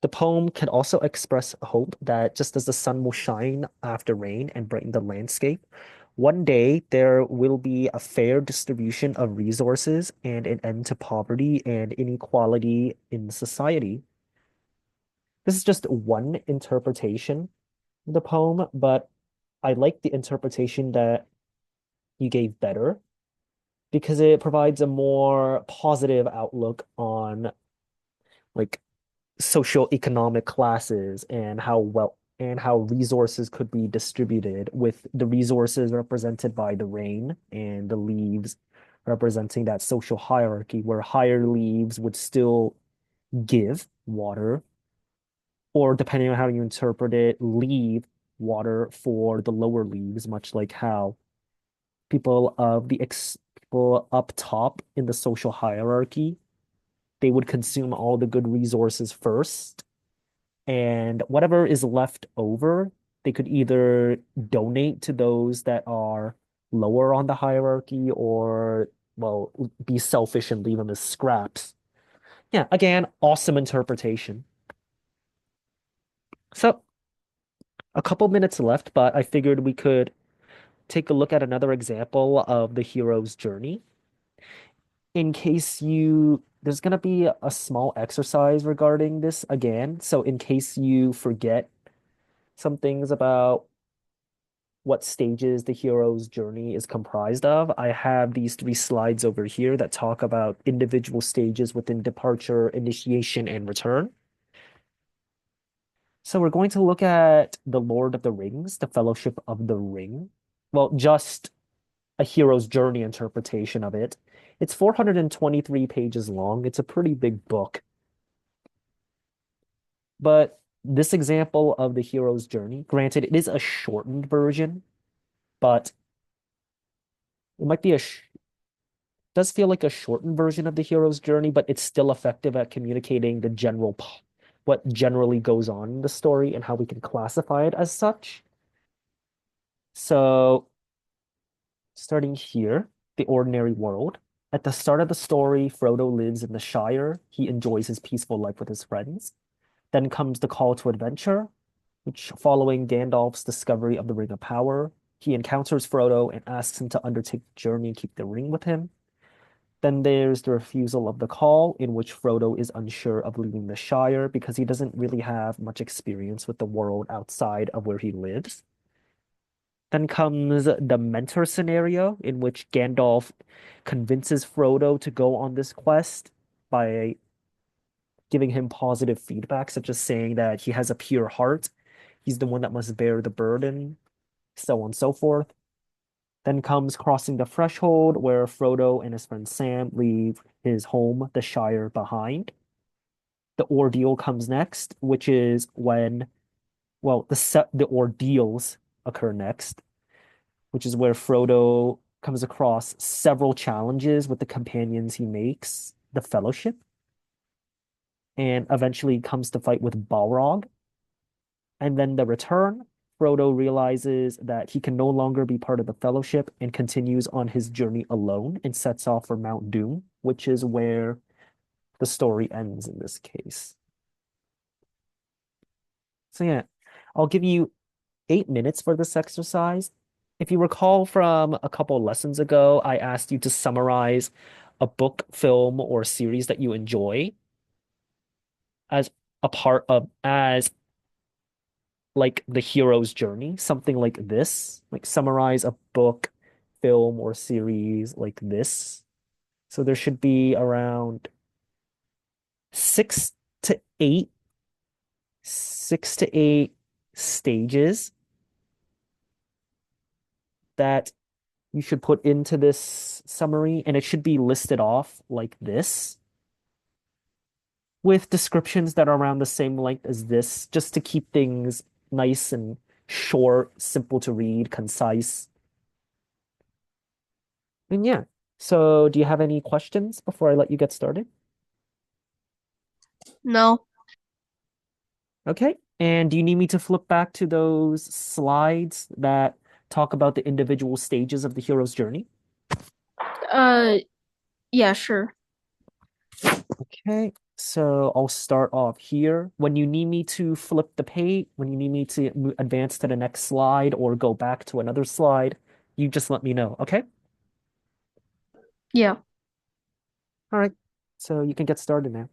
The poem can also express hope that just as the sun will shine after rain and brighten the landscape, one day there will be a fair distribution of resources and an end to poverty and inequality in society. This is just one interpretation of the poem, but I like the interpretation that you gave better because it provides a more positive outlook on like socioeconomic classes and how resources could be distributed with the resources represented by the rain and the leaves representing that social hierarchy where higher leaves would still give water or depending on how you interpret it, leave water for the lower leaves, much like how people up top in the social hierarchy, they would consume all the good resources first, and whatever is left over, they could either donate to those that are lower on the hierarchy or, well, be selfish and leave them as scraps. Yeah, again, awesome interpretation. So, a couple minutes left, but I figured we could take a look at another example of the hero's journey. In case there's going to be a small exercise regarding this again. So, in case you forget some things about what stages the hero's journey is comprised of, I have these three slides over here that talk about individual stages within departure, initiation, and return. So we're going to look at The Lord of the Rings, The Fellowship of the Ring. Well, just a hero's journey interpretation of it. It's 423 pages long. It's a pretty big book. But this example of the hero's journey, granted, it is a shortened version, but it might be does feel like a shortened version of the hero's journey, but it's still effective at communicating what generally goes on in the story and how we can classify it as such. So, starting here, the ordinary world. At the start of the story, Frodo lives in the Shire. He enjoys his peaceful life with his friends. Then comes the call to adventure, which following Gandalf's discovery of the Ring of Power, he encounters Frodo and asks him to undertake the journey and keep the ring with him. Then there's the refusal of the call, in which Frodo is unsure of leaving the Shire because he doesn't really have much experience with the world outside of where he lives. Then comes the mentor scenario, in which Gandalf convinces Frodo to go on this quest by giving him positive feedback, such as saying that he has a pure heart, he's the one that must bear the burden, so on and so forth. Then comes crossing the threshold, where Frodo and his friend Sam leave his home, the Shire, behind. The ordeal comes next, which is when, well, the ordeals occur next, which is where Frodo comes across several challenges with the companions he makes, the Fellowship, and eventually comes to fight with Balrog. And then the return, Frodo realizes that he can no longer be part of the Fellowship and continues on his journey alone and sets off for Mount Doom, which is where the story ends in this case. So yeah, I'll give you 8 minutes for this exercise. If you recall from a couple lessons ago, I asked you to summarize a book, film, or series that you enjoy as a part of, as like the hero's journey, something like this, like summarize a book, film, or series like this. So there should be around six to eight, 6 to 8 stages that you should put into this summary, and it should be listed off like this with descriptions that are around the same length as this, just to keep things nice and short, simple to read, concise. And yeah. So, do you have any questions before I let you get started? No. Okay. And do you need me to flip back to those slides that talk about the individual stages of the hero's journey? Uh, yeah, sure. Okay. So I'll start off here. When you need me to flip the page, when you need me to advance to the next slide or go back to another slide, you just let me know. Okay. Yeah. All right. So you can get started now.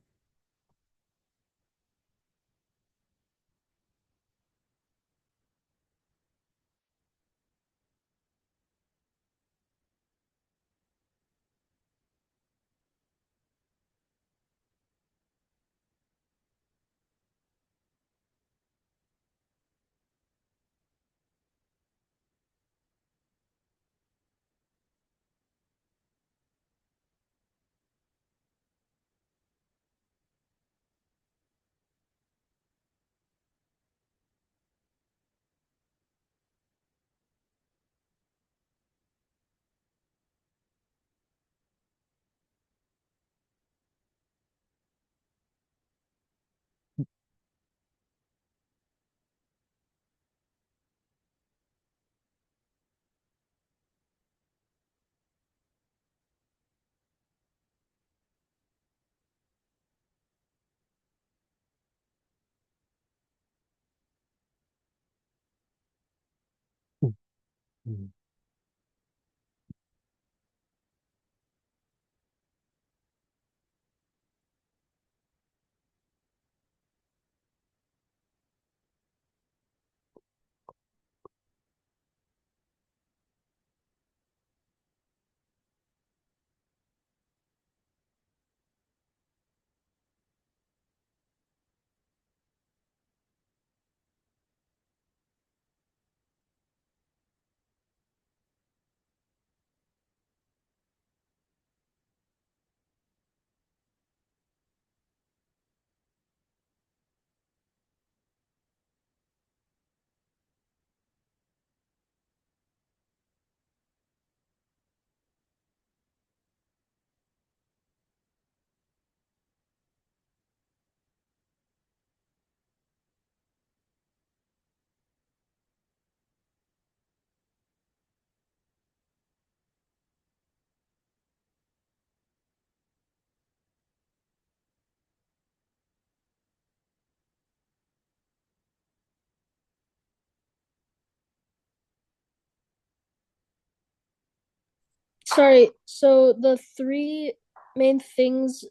Mhm. Sorry. So the three things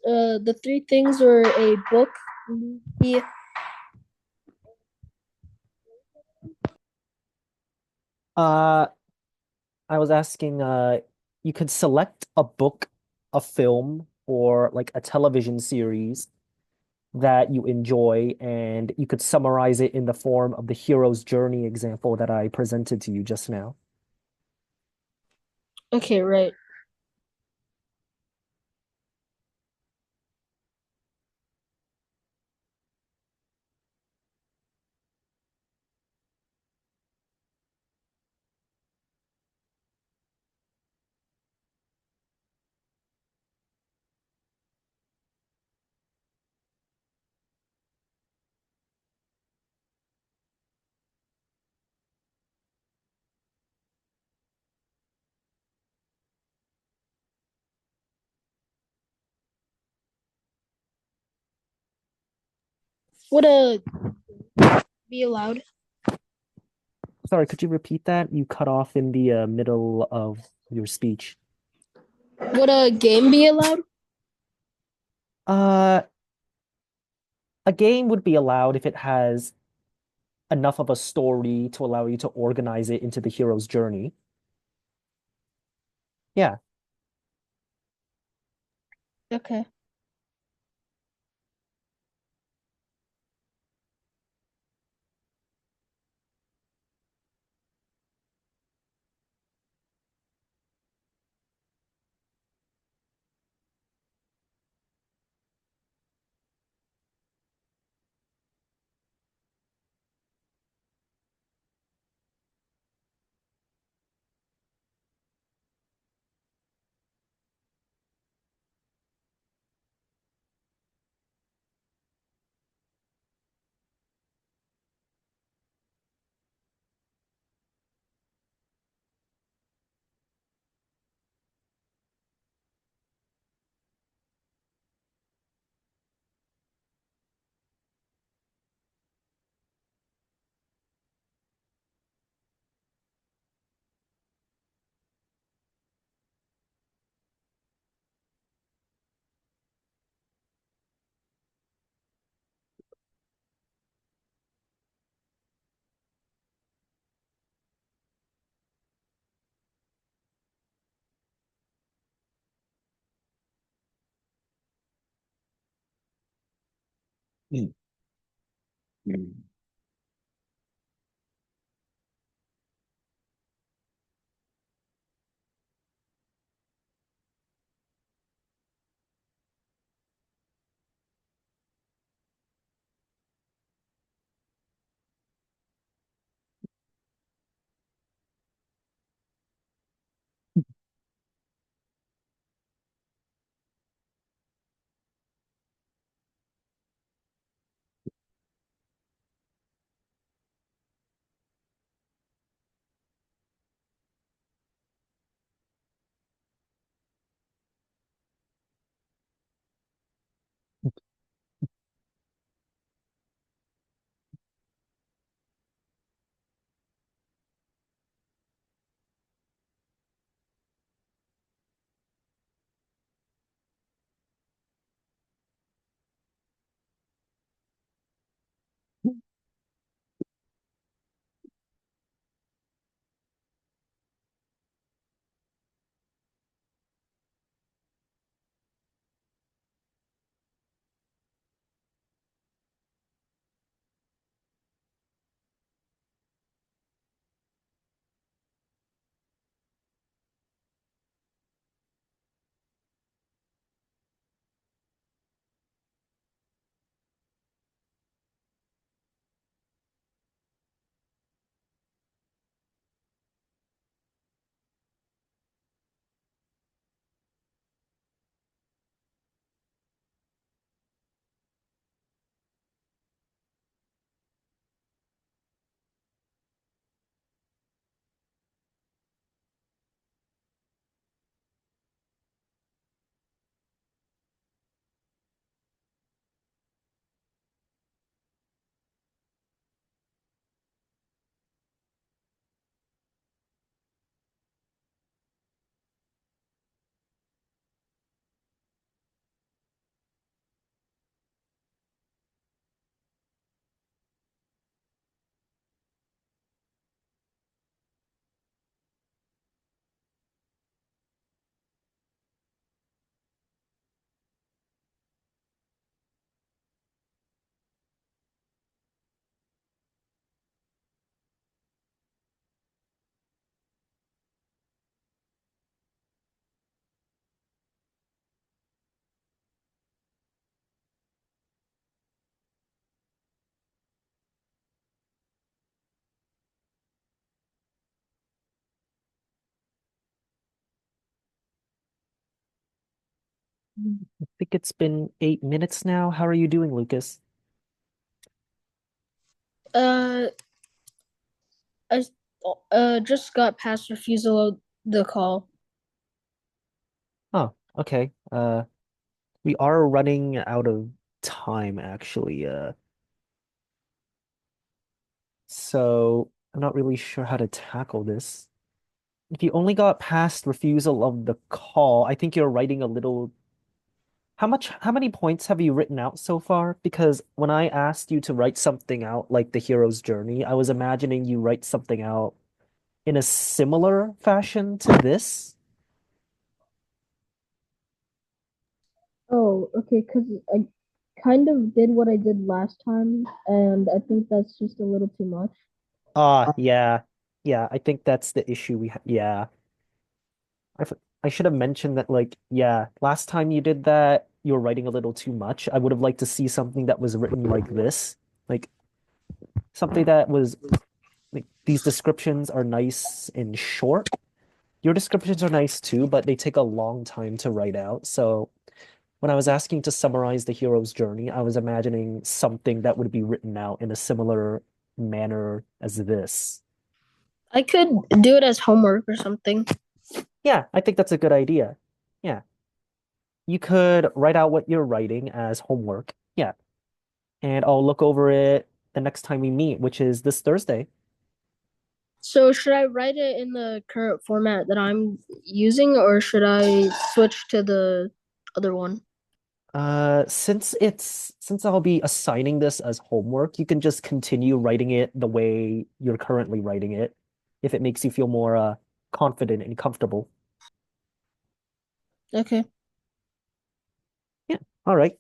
are a book, the Uh, I was asking, you could select a book, a film, or like a television series that you enjoy, and you could summarize it in the form of the hero's journey example that I presented to you just now. Okay, right. Would a be allowed? Sorry, could you repeat that? You cut off in the middle of your speech. Would a game be allowed? Uh, a game would be allowed if it has enough of a story to allow you to organize it into the hero's journey. Yeah. Okay. Mm, mm. I think it's been 8 minutes now. How are you doing, Lucas? Uh, I just got past refusal of the call. Oh, okay. We are running out of time actually. So I'm not really sure how to tackle this. If you only got past refusal of the call, I think you're writing a little. How many points have you written out so far? Because when I asked you to write something out like the hero's journey, I was imagining you write something out in a similar fashion to this. Oh, okay, because I kind of did what I did last time, and I think that's just a little too much. Yeah. Yeah, I think that's the issue we have. Yeah. I should have mentioned that, like, yeah, last time you did that, you were writing a little too much. I would have liked to see something that was written like this, like something that was like these descriptions are nice and short. Your descriptions are nice too, but they take a long time to write out. So when I was asking to summarize the hero's journey, I was imagining something that would be written out in a similar manner as this. I could do it as homework or something. Yeah, I think that's a good idea. Yeah. You could write out what you're writing as homework. Yeah. And I'll look over it the next time we meet, which is this Thursday. So should I write it in the current format that I'm using, or should I switch to the other one? Since I'll be assigning this as homework, you can just continue writing it the way you're currently writing it, if it makes you feel more confident and comfortable. Okay. Yeah. All right.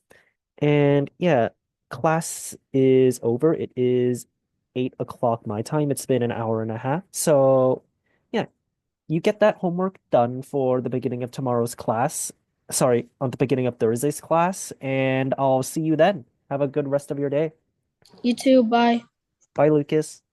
And yeah, class is over. It is 8 o'clock my time. It's been an hour and a half. So yeah, you get that homework done for the beginning of tomorrow's class. Sorry, on the beginning of Thursday's class, and I'll see you then. Have a good rest of your day. You too. Bye. Bye, Lucas.